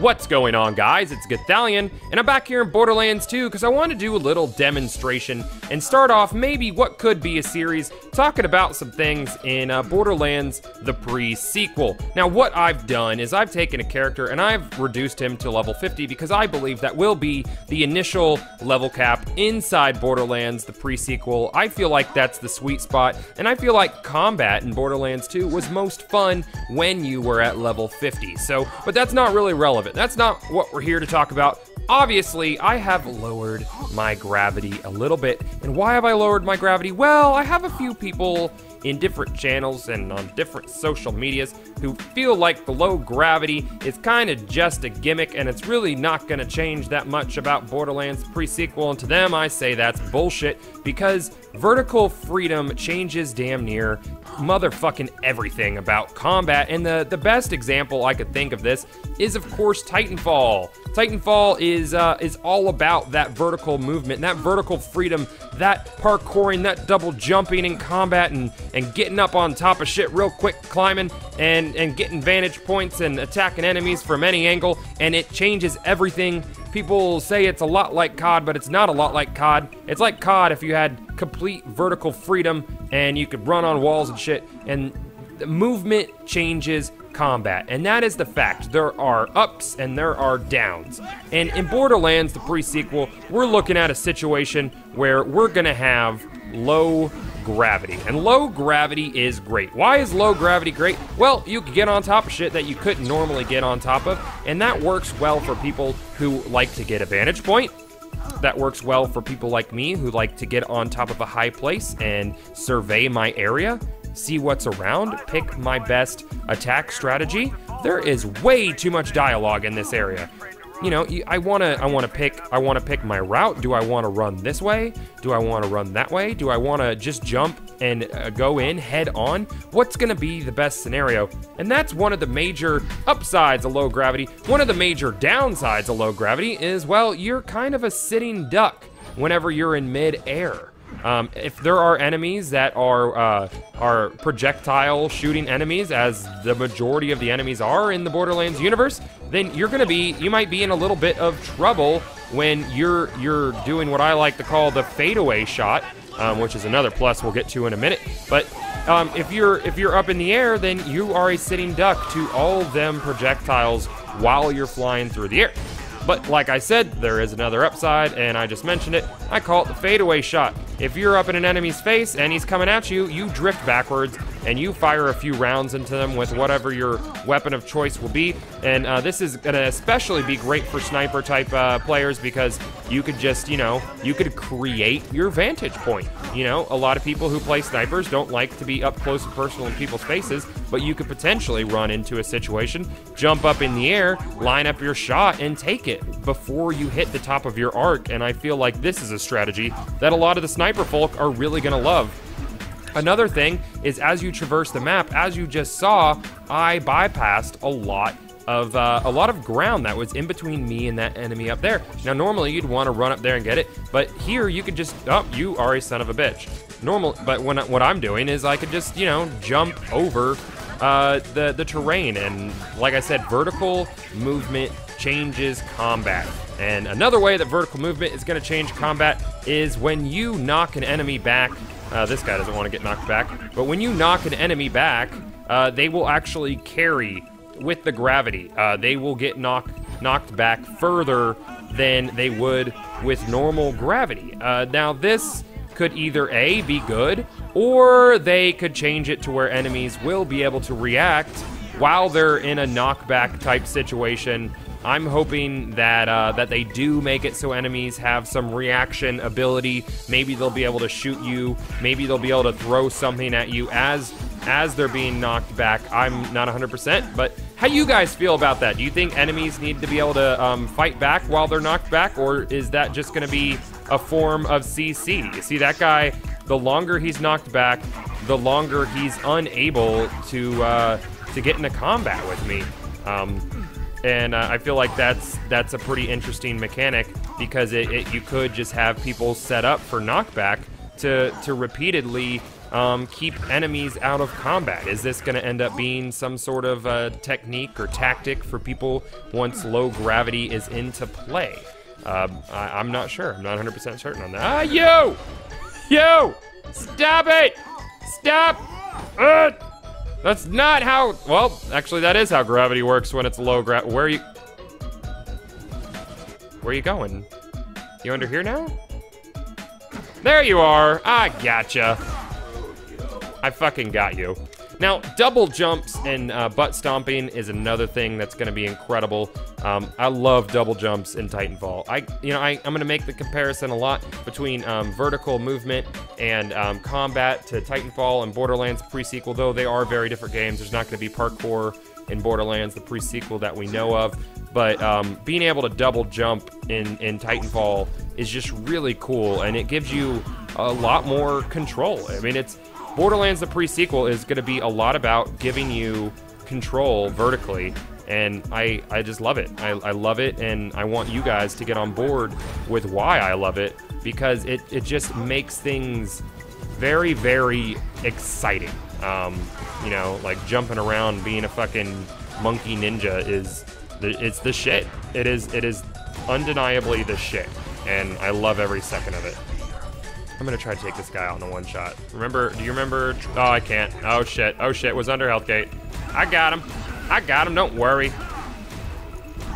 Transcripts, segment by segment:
What's going on, guys? It's Gothalion, and I'm back here in Borderlands 2 because I want to do a little demonstration and start off maybe what could be a series talking about some things in Borderlands, the pre-sequel. Now, what I've done is I've taken a character and I've reduced him to level 50 because I believe that will be the initial level cap inside Borderlands, the pre-sequel. I feel like that's the sweet spot, and I feel like combat in Borderlands 2 was most fun when you were at level 50. But that's not really relevant. That's not what we're here to talk about. Obviously, I have lowered my gravity a little bit. And why have I lowered my gravity? Well, I have a few people in different channels and on different social medias who feel like the low gravity is kind of just a gimmick and it's really not going to change that much about Borderlands pre-sequel. And to them, I say that's bullshit because vertical freedom changes damn near motherfucking everything about combat. And the best example I could think of this is, of course, Titanfall. Titanfall is all about that vertical movement, that vertical freedom, that parkouring, that double jumping in combat, and getting up on top of shit real quick, climbing, and getting vantage points and attacking enemies from any angle, and it changes everything. People say it's a lot like COD, but it's not a lot like COD. It's like COD if you had complete vertical freedom and you could run on walls and shit, and the movement changes combat, and that is the fact. There are ups and there are downs, and in Borderlands, the pre-sequel, we're looking at a situation where we're gonna have low gravity, and low gravity is great. Why is low gravity great? Well, you can get on top of shit that you couldn't normally get on top of, and that works well for people who like to get a vantage point. That works well for people like me who like to get on top of a high place and survey my area, see what's around, pick my best attack strategy. There is way too much dialogue in this area. You know, I wanna pick my route. Do I wanna run this way? Do I wanna run that way? Do I wanna just jump and go in head on? What's gonna be the best scenario? And that's one of the major upsides of low gravity. One of the major downsides of low gravity is, well, you're kind of a sitting duck whenever you're in mid-air. If there are enemies that are projectile shooting enemies, as the majority of the enemies are in the Borderlands universe, then you might be in a little bit of trouble when you're doing what I like to call the fadeaway shot, which is another plus we'll get to in a minute. But if you're up in the air, then you are a sitting duck to all of them projectiles while you're flying through the air. But like I said, there is another upside, and I just mentioned it. I call it the fadeaway shot. If you're up in an enemy's face and he's coming at you, you drift backwards and you fire a few rounds into them with whatever your weapon of choice will be. And this is gonna especially be great for sniper type players because you could just, you could create your vantage point. You know, a lot of people who play snipers don't like to be up close and personal in people's faces, but you could potentially run into a situation, jump up in the air, line up your shot, and take it before you hit the top of your arc. And I feel like this is a strategy that a lot of the sniper folk are really gonna love. Another thing is, as you traverse the map, as you just saw, I bypassed a lot of ground that was in between me and that enemy up there. Now, normally you'd want to run up there and get it, but here you could just, oh, you are a son of a bitch. But what I'm doing is I could just, jump over the terrain, and like I said, vertical movement changes combat. And another way that vertical movement is going to change combat is when you knock an enemy back. This guy doesn't want to get knocked back, but when you knock an enemy back, they will actually carry with the gravity. They will get knocked back further than they would with normal gravity. Now, this could either A, be good, or they could change it to where enemies will be able to react while they're in a knockback type situation. I'm hoping that they do make it so enemies have some reaction ability. Maybe they'll be able to shoot you. Maybe they'll be able to throw something at you as they're being knocked back. I'm not 100%, but how do you guys feel about that? Do you think enemies need to be able to fight back while they're knocked back, or is that just going to be a form of CC? You see that guy, the longer he's knocked back, the longer he's unable to get into combat with me. And I feel like that's a pretty interesting mechanic because you could just have people set up for knockback to repeatedly keep enemies out of combat? Is this going to end up being some sort of technique or tactic for people once low gravity is into play? I'm not sure. I'm not 100% certain on that. Ah, you! You! Stop it! Stop! That's not how, well, actually that is how gravity works when it's low gravity. Where are you going? You under here now? There you are, I gotcha. I fucking got you. Now, double jumps and butt stomping is another thing that's gonna be incredible. I love double jumps in Titanfall. I'm gonna make the comparison a lot between vertical movement and combat to Titanfall and Borderlands pre-sequel, though they are very different games. There's not gonna be parkour in Borderlands, the pre-sequel that we know of, but being able to double jump in Titanfall is just really cool, and it gives you a lot more control. I mean, Borderlands the pre-sequel is going to be a lot about giving you control vertically, and I just love it. I love it, and I want you guys to get on board with why I love it, because it just makes things very, very exciting. You know, like jumping around, being a fucking monkey ninja it's the shit. It is undeniably the shit, and I love every second of it. I'm gonna try to take this guy out in a one shot. Do you remember? Oh, I can't. Oh shit, was under health gate. I got him, don't worry.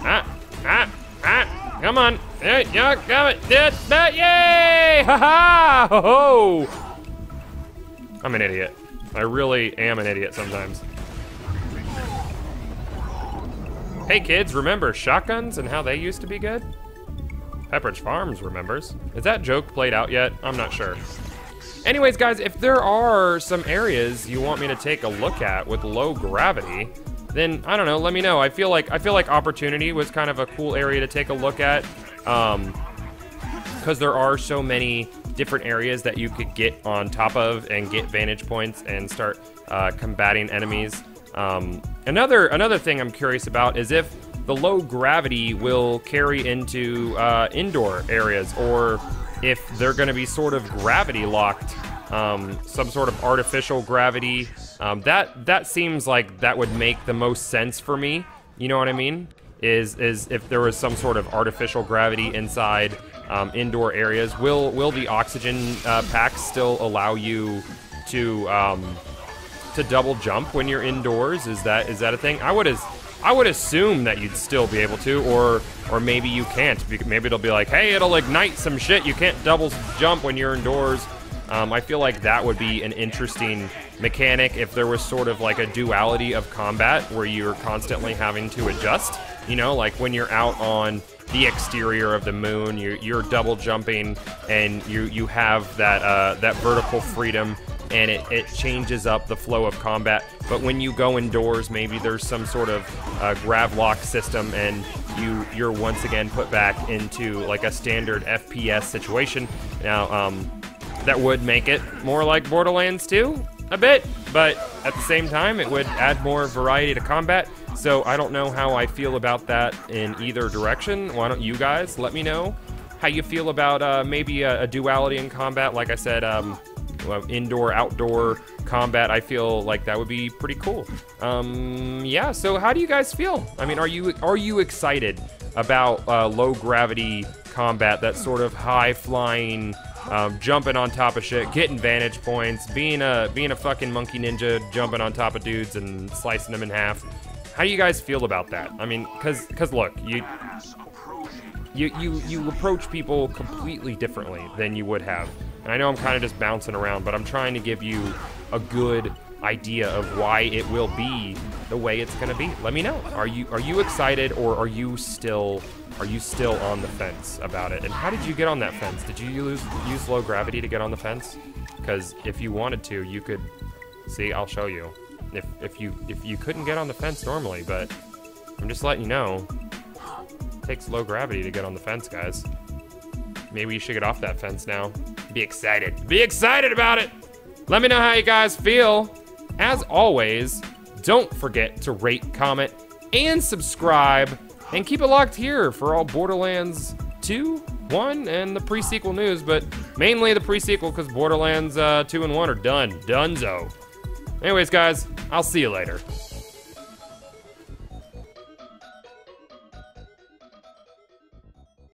Come on. Yeah, got it. Yay! Ha-ha! Ho-ho! I'm an idiot. I really am an idiot sometimes. Hey kids, remember shotguns and how they used to be good? Pepperidge Farms remembers. Is that joke played out yet? I'm not sure. Anyways, guys, if there are some areas you want me to take a look at with low gravity, then I don't know, let me know. I feel like Opportunity was kind of a cool area to take a look at, because there are so many different areas that you could get on top of and get vantage points and start combating enemies. Another thing I'm curious about is if the low gravity will carry into indoor areas, or if they're going to be sort of gravity locked, some sort of artificial gravity. That seems like that would make the most sense for me. You know what I mean? Is if there was some sort of artificial gravity inside indoor areas. Will the oxygen packs still allow you to double jump when you're indoors? Is that a thing? I would assume that you'd still be able to, or maybe you can't. Maybe it'll be like, hey, it'll ignite some shit. You can't double jump when you're indoors. I feel like that would be an interesting mechanic if there was sort of like a duality of combat where you're constantly having to adjust. You know, like when you're out on the exterior of the moon, you're double jumping, and you have that vertical freedom, and it changes up the flow of combat. But when you go indoors, maybe there's some sort of grav lock system, and you're once again put back into like a standard FPS situation. Now, that would make it more like Borderlands 2 a bit, but at the same time, it would add more variety to combat. So I don't know how I feel about that in either direction. Why don't you guys let me know how you feel about maybe a duality in combat? Like I said, indoor-outdoor combat, I feel like that would be pretty cool. Yeah, so how do you guys feel? I mean, are you excited about low-gravity combat, that sort of high-flying, jumping on top of shit, getting vantage points, being a fucking monkey ninja, jumping on top of dudes and slicing them in half? How do you guys feel about that? I mean, cause look, you approach people completely differently than you would have. And I know I'm kind of just bouncing around, but I'm trying to give you a good idea of why it will be the way it's gonna be. Let me know. Are you excited, or are you still on the fence about it? And how did you get on that fence? Did you use low gravity to get on the fence? Because if you wanted to, you could. See, I'll show you. If you couldn't get on the fence normally, but I'm just letting you know, it takes low gravity to get on the fence, guys. Maybe you should get off that fence now. Be excited. Be excited about it! Let me know how you guys feel. As always, don't forget to rate, comment, and subscribe, and keep it locked here for all Borderlands 2 1 and the pre-sequel news, but mainly the pre-sequel because Borderlands 2 and 1 are done. Dunzo. Anyways, guys, I'll see you later.